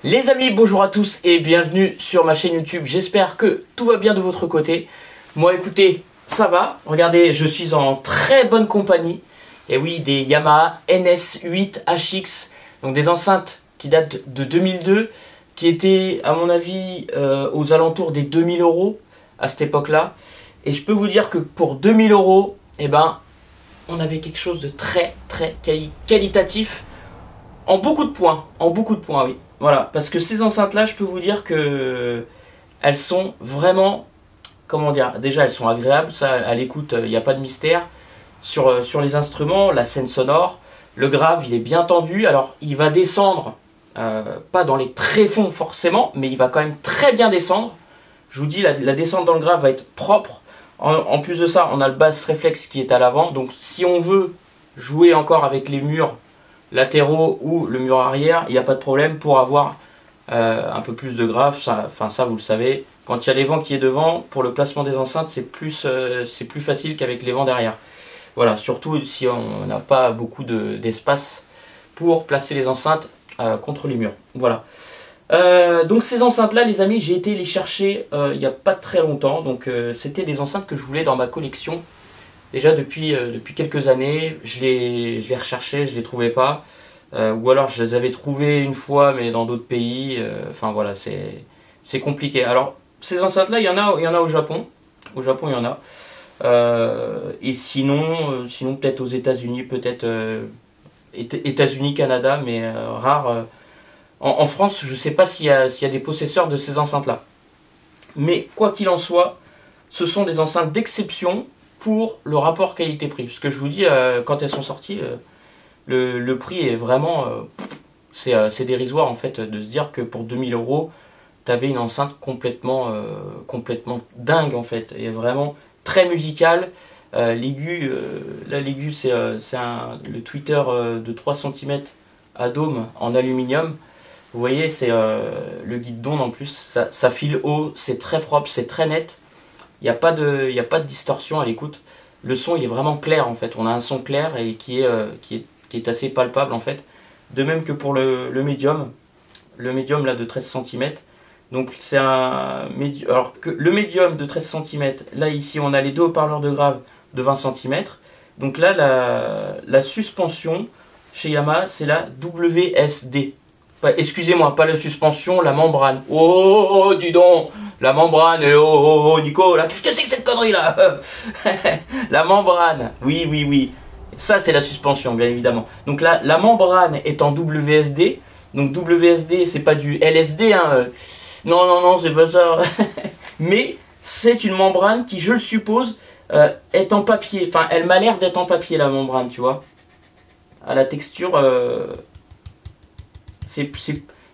Les amis, bonjour à tous et bienvenue sur ma chaîne YouTube. J'espère que tout va bien de votre côté. Moi, écoutez, ça va. Regardez, je suis en très bonne compagnie. Et oui, des Yamaha NS8 HX. Donc des enceintes qui datent de 2002. Qui étaient, à mon avis, aux alentours des 2000 € à cette époque-là. Et je peux vous dire que pour 2000 €, eh ben, on avait quelque chose de très qualitatif. En beaucoup de points, oui. Voilà, parce que ces enceintes-là, je peux vous dire que elles sont vraiment, comment dire, déjà elles sont agréables, ça à l'écoute, il n'y a pas de mystère. Sur les instruments, la scène sonore, le grave, il est bien tendu. Alors, il va descendre, pas dans les tréfonds forcément, mais il va quand même très bien descendre. Je vous dis, la descente dans le grave va être propre. En plus de ça, on a le bass réflexe qui est à l'avant. Donc, si on veut jouer encore avec les murs latéraux ou le mur arrière, il n'y a pas de problème pour avoir un peu plus de grave. Ça vous le savez, quand il y a les vents qui est devant, pour le placement des enceintes, c'est plus facile qu'avec les vents derrière. Voilà, surtout si on n'a pas beaucoup d'espace pour placer les enceintes contre les murs. Voilà. Donc ces enceintes là, les amis, j'ai été les chercher il n'y a pas très longtemps. Donc c'était des enceintes que je voulais dans ma collection. Déjà depuis quelques années, je les recherchais, je les trouvais pas. Ou alors je les avais trouvées une fois, mais dans d'autres pays. Enfin voilà, c'est compliqué. Alors ces enceintes là, il y en a au Japon. Au Japon, il y en a. Et sinon peut-être aux États-Unis, peut-être États-Unis, Canada, mais rare. En France, je ne sais pas s'il y a des possesseurs de ces enceintes là. Mais quoi qu'il en soit, ce sont des enceintes d'exception pour le rapport qualité-prix. Parce que je vous dis, quand elles sont sorties, le prix est vraiment... c'est dérisoire en fait de se dire que pour 2000 €, tu avais une enceinte complètement dingue en fait. Et vraiment très musicale. L'aigu, c'est le tweeter de 3 cm à dôme en aluminium. Vous voyez, c'est le guide d'onde en plus. Ça file haut, c'est très propre, c'est très net. Il n'y a pas de distorsion à l'écoute. Le son, il est vraiment clair en fait. On a un son clair et qui est assez palpable en fait. De même que pour le médium. Le médium là de 13 cm. Donc c'est un médium. Alors que le médium de 13 cm, là ici on a les deux haut-parleurs de grave de 20 cm. Donc là la suspension chez Yamaha, c'est la WSD. Excusez-moi, pas la suspension, la membrane. Oh, dis donc, la membrane. Oh, Nico, là, qu'est-ce que c'est que cette connerie là? La membrane, oui. Ça, c'est la suspension, bien évidemment. Donc là, la membrane est en WSD. Donc WSD, c'est pas du LSD, hein. Non, c'est pas ça. Mais c'est une membrane qui, je le suppose, est en papier. Enfin, elle m'a l'air d'être en papier, la membrane, tu vois. À la texture...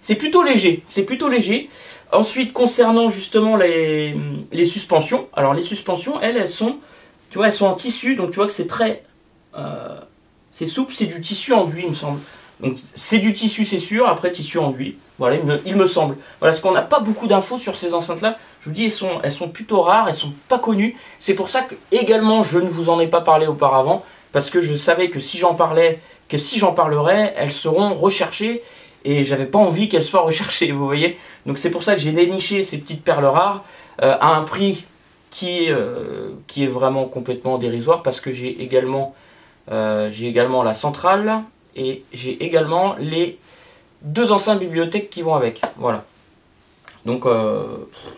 c'est plutôt léger, Ensuite, concernant justement les suspensions, alors les suspensions, elles sont, tu vois, elles sont en tissu, donc tu vois que c'est très, c'est souple, c'est du tissu enduit, il me semble. Donc c'est du tissu, c'est sûr, après tissu enduit, voilà, il me semble. Voilà, parce qu'on n'a pas beaucoup d'infos sur ces enceintes-là, je vous dis, elles sont plutôt rares, elles sont pas connues. C'est pour ça que, également, je ne vous en ai pas parlé auparavant, parce que je savais que si j'en parlerais, elles seront recherchées, et j'avais pas envie qu'elles soient recherchées, vous voyez. Donc c'est pour ça que j'ai déniché ces petites perles rares à un prix qui est vraiment complètement dérisoire, parce que j'ai également la centrale et j'ai également les deux enceintes bibliothèques qui vont avec. Voilà. Donc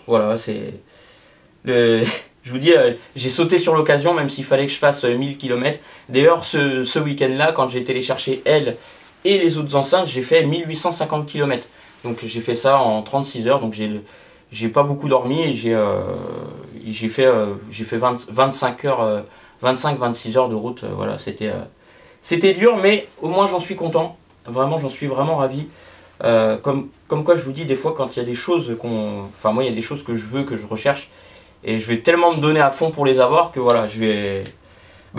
voilà, c'est je vous dis, j'ai sauté sur l'occasion, même s'il fallait que je fasse 1000 km. D'ailleurs, ce week-end-là, quand j'ai été les chercher, elles et les autres enceintes, j'ai fait 1850 km. Donc j'ai fait ça en 36 heures. Donc j'ai pas beaucoup dormi et j'ai fait 25 heures, 25-26 heures de route. Voilà, c'était dur, mais au moins j'en suis content. Vraiment, j'en suis vraiment ravi. Comme quoi, je vous dis, des fois, quand il y a des choses enfin moi, il y a des choses que je veux, que je recherche, et je vais tellement me donner à fond pour les avoir que voilà,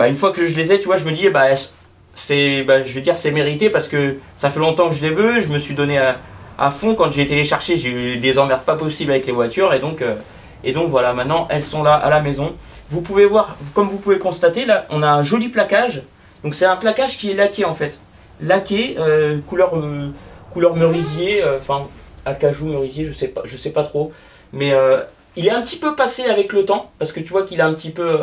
une fois que je les ai, tu vois, je me dis, je vais dire c'est mérité, parce que ça fait longtemps que je les veux, je me suis donné à fond. Quand j'ai été les chercher, j'ai eu des emmerdes pas possibles avec les voitures, et donc voilà, maintenant elles sont là à la maison. Vous pouvez voir, comme vous pouvez le constater, là on a un joli plaquage. Donc c'est un plaquage qui est laqué en fait, laqué, couleur merisier, enfin acajou, merisier, je sais pas trop. Mais il est un petit peu passé avec le temps, parce que tu vois qu'il est un petit peu...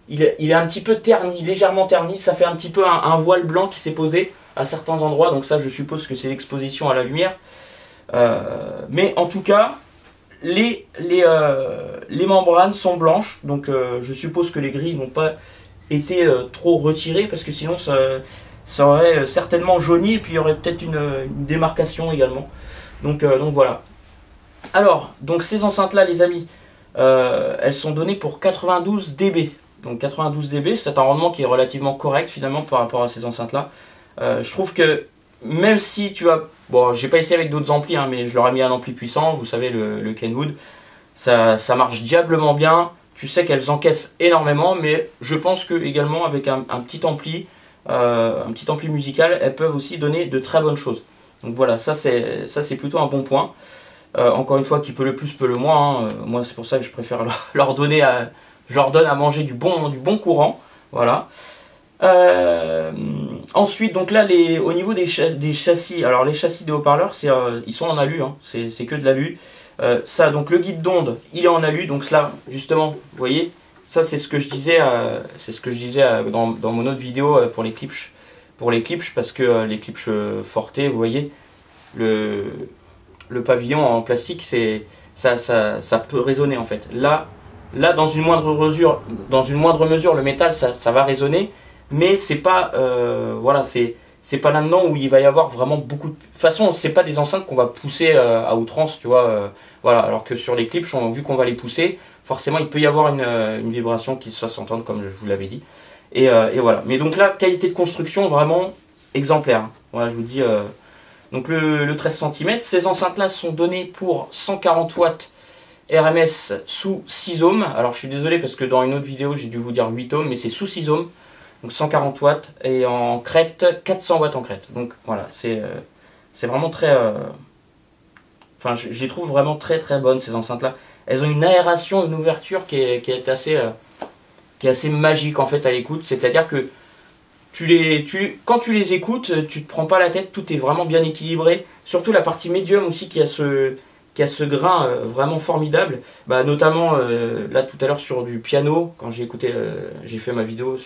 il est un petit peu terni, légèrement terni. Ça fait un petit peu un voile blanc qui s'est posé à certains endroits. Donc ça, je suppose que c'est l'exposition à la lumière. Mais en tout cas, les membranes sont blanches. Donc je suppose que les grilles n'ont pas été trop retirées, parce que sinon ça aurait certainement jauni. Et puis il y aurait peut-être une démarcation également. Donc voilà. Alors, donc ces enceintes-là, les amis, elles sont données pour 92 dB. Donc 92 dB, c'est un rendement qui est relativement correct finalement par rapport à ces enceintes-là. Je trouve que même si tu as... Bon, j'ai pas essayé avec d'autres amplis, hein, mais je leur ai mis un ampli puissant, vous savez, le Kenwood. Ça marche diablement bien. Tu sais qu'elles encaissent énormément, mais je pense que également avec un petit ampli musical, elles peuvent aussi donner de très bonnes choses. Donc voilà, ça c'est plutôt un bon point. Encore une fois, qui peut le plus, peut le moins. Hein. Moi, c'est pour ça que je préfère leur donner je leur donne à manger du bon courant. Voilà. Ensuite, donc là, au niveau des châssis, alors les châssis des haut-parleurs, ils sont en alu, hein. C'est que de l'alu. Ça, donc le guide d'onde, il est en alu. Donc cela, justement, vous voyez, ça c'est ce que je disais, dans mon autre vidéo pour les Klipsch, parce que les Klipsch Forte, vous voyez, le pavillon en plastique, ça peut résonner en fait. Là, dans une moindre mesure, le métal, ça va résonner, mais c'est pas, voilà, c'est pas là-dedans où il va y avoir vraiment beaucoup de... De toute façon, c'est pas des enceintes qu'on va pousser à outrance, tu vois. Voilà, alors que sur les Klipsch, vu qu'on va les pousser, forcément, il peut y avoir une vibration qui se fasse entendre, comme je vous l'avais dit. Et voilà. Mais donc là, qualité de construction vraiment exemplaire. Voilà, je vous dis... donc le 13 cm, ces enceintes-là sont données pour 140 watts RMS sous 6 ohms. Alors je suis désolé parce que dans une autre vidéo j'ai dû vous dire 8 ohms, mais c'est sous 6 ohms. Donc 140 watts et en crête, 400 watts en crête. Donc voilà, c'est vraiment très... Enfin, je les trouve vraiment très très bonnes ces enceintes-là. Elles ont une aération, une ouverture qui est assez magique en fait à l'écoute. C'est-à-dire que quand tu les écoutes, tu te prends pas la tête, tout est vraiment bien équilibré. Surtout la partie médium aussi qui a ce grain vraiment formidable. Bah, notamment là tout à l'heure sur du piano, quand j'ai fait ma vidéo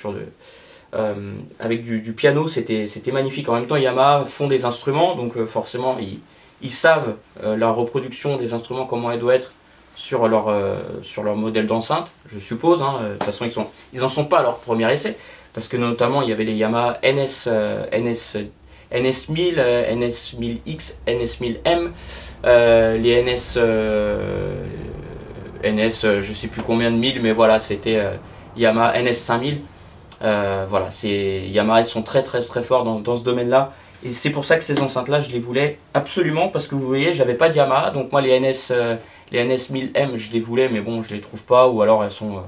avec du piano, c'était magnifique. En même temps, Yamaha font des instruments, donc forcément ils savent la reproduction des instruments, comment elle doit être sur leur modèle d'enceinte, je suppose. Hein. De toute façon, ils en sont pas à leur premier essai. Parce que notamment il y avait les Yamaha NS1000, NS1000X, NS1000M, les je sais plus combien de 1000, mais voilà, c'était Yamaha NS5000. Voilà, Yamaha, ils sont très très très forts dans ce domaine-là. Et c'est pour ça que ces enceintes-là, je les voulais absolument, parce que vous voyez, j'avais pas de Yamaha, donc moi les NS1000M, je les voulais, mais bon, je les trouve pas, ou alors elles sont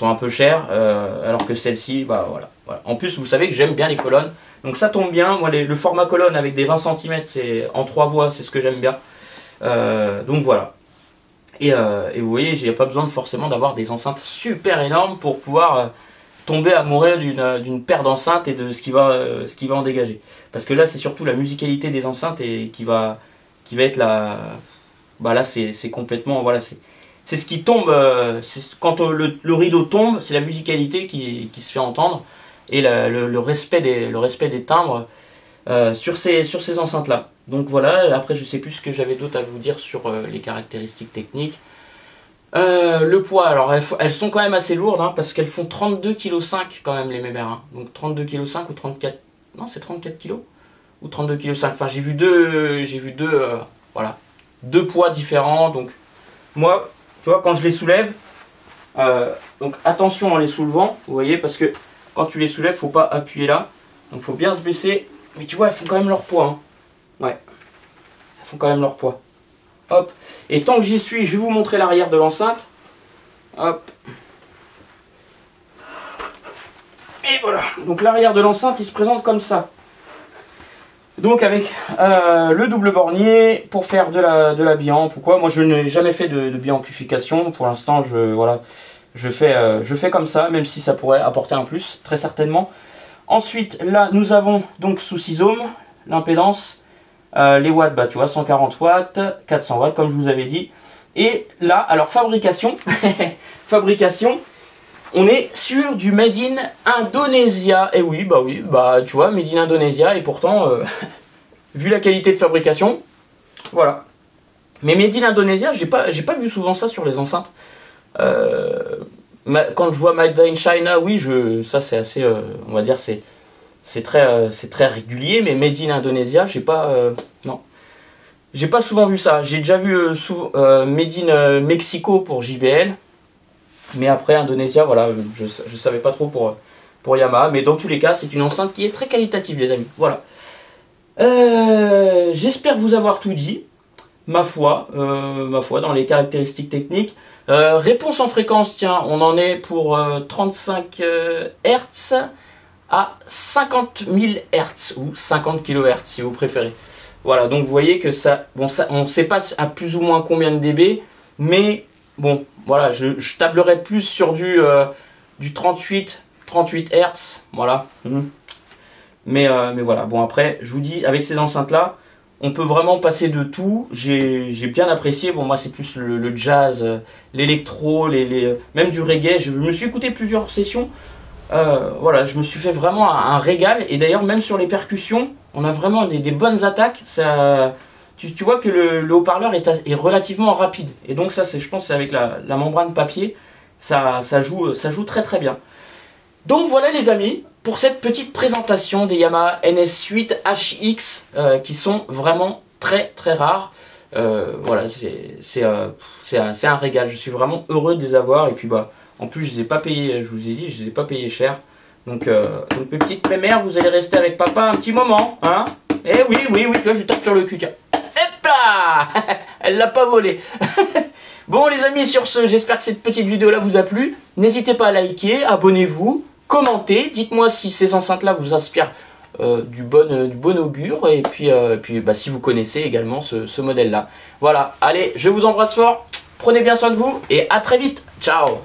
un peu chères, alors que celles-ci, bah voilà. En plus, vous savez que j'aime bien les colonnes, donc ça tombe bien. Moi, le format colonne avec des 20 cm, c'est en 3 voix, c'est ce que j'aime bien. Donc voilà. Et vous voyez, j'ai pas besoin forcément d'avoir des enceintes super énormes pour pouvoir tomber amoureux d'une paire d'enceintes et de ce qui va en dégager. Parce que là, c'est surtout la musicalité des enceintes et qui va être la... Bah là, c'est complètement... Voilà, c'est ce qui tombe, quand le rideau tombe, c'est la musicalité qui se fait entendre et le respect des timbres sur ces enceintes-là. Donc voilà, après je sais plus ce que j'avais d'autre à vous dire sur les caractéristiques techniques. Le poids, alors elles sont quand même assez lourdes, hein, parce qu'elles font 32,5 kg quand même les Meber. Hein. Donc 32,5 kg ou 34... Non, c'est 34 kg ou 32,5 kg. Enfin, j'ai vu voilà, deux poids différents. Donc moi... Tu vois, quand je les soulève, donc attention en les soulevant, vous voyez, parce que quand tu les soulèves, faut pas appuyer là. Donc il faut bien se baisser. Mais tu vois, elles font quand même leur poids. Hein. Ouais. Elles font quand même leur poids. Hop. Et tant que j'y suis, je vais vous montrer l'arrière de l'enceinte. Hop. Et voilà. Donc l'arrière de l'enceinte, il se présente comme ça. Donc avec le double bornier pour faire de la biamp. Pourquoi? Moi je n'ai jamais fait de biamplification. Pour l'instant je fais comme ça, même si ça pourrait apporter un plus, très certainement. Ensuite là nous avons donc sous 6 ohms l'impédance. Les watts, bah tu vois, 140 watts, 400 watts comme je vous avais dit. Et là, alors fabrication, fabrication, on est sur du Made in Indonesia. Et oui, bah tu vois, Made in Indonesia. Et pourtant, vu la qualité de fabrication, voilà. Mais Made in Indonesia, j'ai pas vu souvent ça sur les enceintes. Quand je vois Made in China, oui, ça c'est assez, on va dire, c'est très régulier. Mais Made in Indonesia, non. J'ai pas souvent vu ça. J'ai déjà vu Made in Mexico pour JBL. Mais après, Indonesia, voilà, je savais pas trop pour Yamaha. Mais dans tous les cas, c'est une enceinte qui est très qualitative, les amis. Voilà. J'espère vous avoir tout dit. Ma foi, dans les caractéristiques techniques. Réponse en fréquence, tiens, on en est pour 35 Hz à 50 000 Hz ou 50 kHz si vous préférez. Voilà, donc vous voyez que ça, bon, ça, on ne sait pas à plus ou moins combien de dB, mais bon, voilà, je tablerai plus sur du 38 Hz, voilà. Mais voilà, bon après, je vous dis, avec ces enceintes-là, on peut vraiment passer de tout. J'ai bien apprécié. Bon, moi, c'est plus le jazz, l'électro, même du reggae. Je me suis écouté plusieurs sessions. Voilà, je me suis fait vraiment un régal. Et d'ailleurs, même sur les percussions, on a vraiment des bonnes attaques. Ça, tu vois que le haut-parleur est relativement rapide. Et donc ça, je pense, c'est avec la membrane papier. Ça joue très très bien. Donc voilà les amis, pour cette petite présentation des Yamaha NS8 HX qui sont vraiment très très rares. Voilà, c'est un régal, je suis vraiment heureux de les avoir. Et puis bah, en plus je les ai pas payés, je vous ai dit, je les ai pas payés cher. Donc mes petites mémères, vous allez rester avec papa un petit moment, hein. Eh oui, tu vois, je tape sur le cul, tiens. Hop là. Elle l'a pas volé. Bon les amis, sur ce, j'espère que cette petite vidéo là vous a plu. N'hésitez pas à liker, abonnez-vous. Commentez, dites-moi si ces enceintes-là vous inspirent du bon augure et puis bah, si vous connaissez également ce modèle-là. Voilà, allez, je vous embrasse fort, prenez bien soin de vous et à très vite, ciao.